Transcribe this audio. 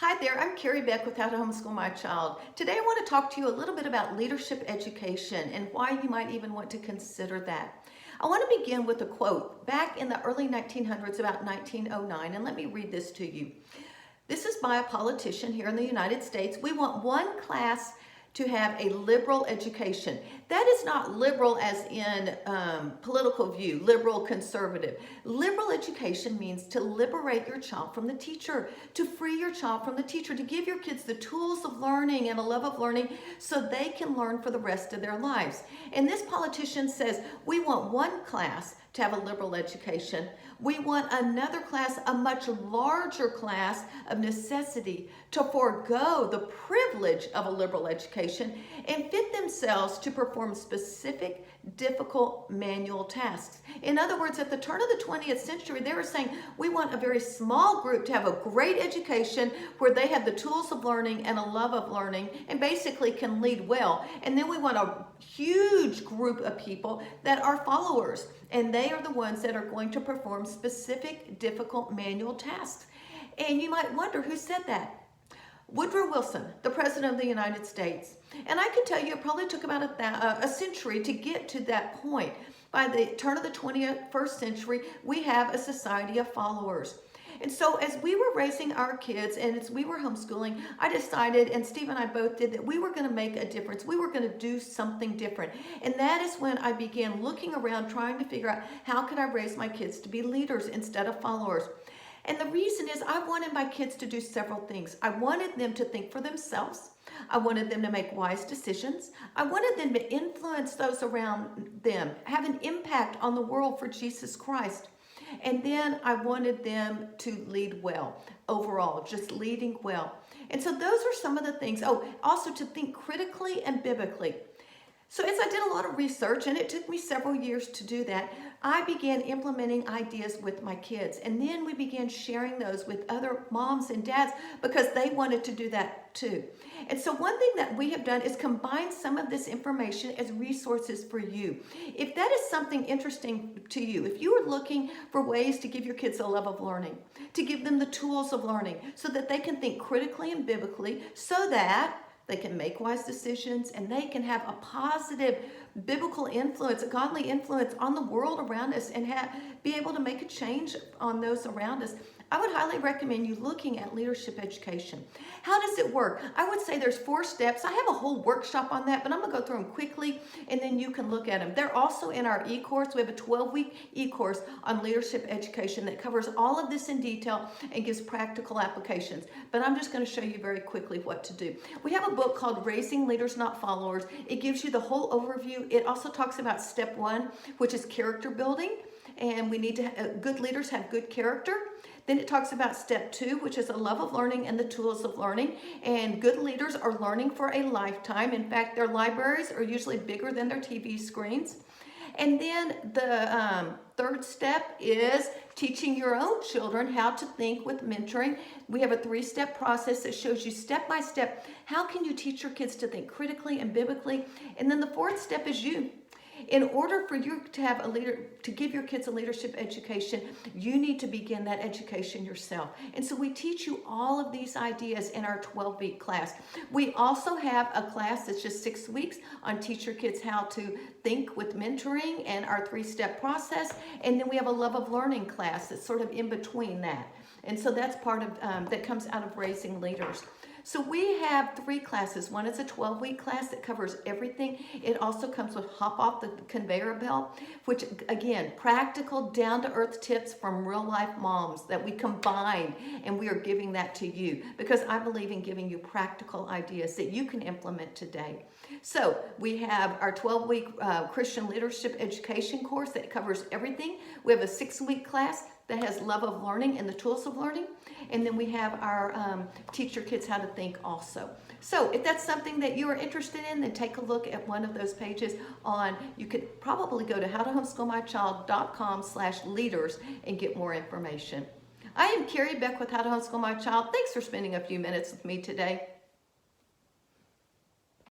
Hi there, I'm Carrie Beck with How to Homeschool My Child. Today I want to talk to you a little bit about leadership education and why you might even want to consider that. I want to begin with a quote back in the early 1900s, about 1909, and let me read this to you. This is by a politician here in the United States. We want one class to have a liberal education. That is not liberal as in political view, liberal, conservative. Liberal education means to liberate your child from the teacher, to free your child from the teacher, to give your kids the tools of learning and a love of learning so they can learn for the rest of their lives. And this politician says, we want one class to have a liberal education. We want another class, a much larger class of necessity, to forego the privilege of a liberal education and fit themselves to perform specific, difficult manual tasks. In other words, at the turn of the 20th century, they were saying, we want a very small group to have a great education where they have the tools of learning and a love of learning and basically can lead well. And then we want a huge group of people that are followers, and they are the ones that are going to perform specific, difficult manual tasks. And you might wonder who said that. Woodrow Wilson, the President of the United States. And I can tell you it probably took about a century to get to that point. By the turn of the 21st century, we have a society of followers. And so as we were raising our kids and as we were homeschooling, I decided, and Steve and I both did, that we were going to make a difference. We were going to do something different. And that is when I began looking around trying to figure out how could I raise my kids to be leaders instead of followers. And the reason is I wanted my kids to do several things. I wanted them to think for themselves. I wanted them to make wise decisions. I wanted them to influence those around them, have an impact on the world for Jesus Christ. And then I wanted them to lead well overall, just leading well. And so those are some of the things. Oh, also to think critically and biblically. So as I did a lot of research, and it took me several years to do that, I began implementing ideas with my kids. And then we began sharing those with other moms and dads because they wanted to do that too. And so one thing that we have done is combine some of this information as resources for you. If that is something interesting to you, if you are looking for ways to give your kids a love of learning, to give them the tools of learning so that they can think critically and biblically, so that they can make wise decisions and they can have a positive biblical influence, a godly influence on the world around us and be able to make a change on those around us. I would highly recommend you looking at leadership education. How does it work? I would say there's 4 steps. I have a whole workshop on that, but I'm going to go through them quickly and then you can look at them. They're also in our e-course. We have a 12-week e-course on leadership education that covers all of this in detail and gives practical applications. But I'm just going to show you very quickly what to do. We have a book called Raising Leaders Not Followers. It gives you the whole overview. It also talks about step 1, which is character building. And we need to, good leaders have good character. Then it talks about step 2, which is a love of learning and the tools of learning. And good leaders are learning for a lifetime. In fact, their libraries are usually bigger than their TV screens. And then the 3rd step is teaching your own children how to think with mentoring. We have a 3-step process that shows you step by step how can you teach your kids to think critically and biblically. And then the 4th step is you. In order for you to have to give your kids a leadership education, you need to begin that education yourself. And so we teach you all of these ideas in our 12-week class. We also have a class that's just 6 weeks on teach your kids how to think with mentoring and our 3-step process. And then we have a love of learning class that's sort of in between that. And so that's part of, that comes out of raising leaders. So we have 3 classes. One is a 12-week class that covers everything. It also comes with Hop Off the Conveyor Belt, which again, practical down-to-earth tips from real-life moms that we combine, and we are giving that to you because I believe in giving you practical ideas that you can implement today. So we have our 12-week Christian leadership education course that covers everything. We have a 6-week class that has love of learning and the tools of learning. And then we have our teach your kids how to think also. So if that's something that you are interested in, then take a look at one of those pages on, you could probably go to howtohomeschoolmychild.com/leaders and get more information. I am Carrie Beck with How to Homeschool My Child. Thanks for spending a few minutes with me today.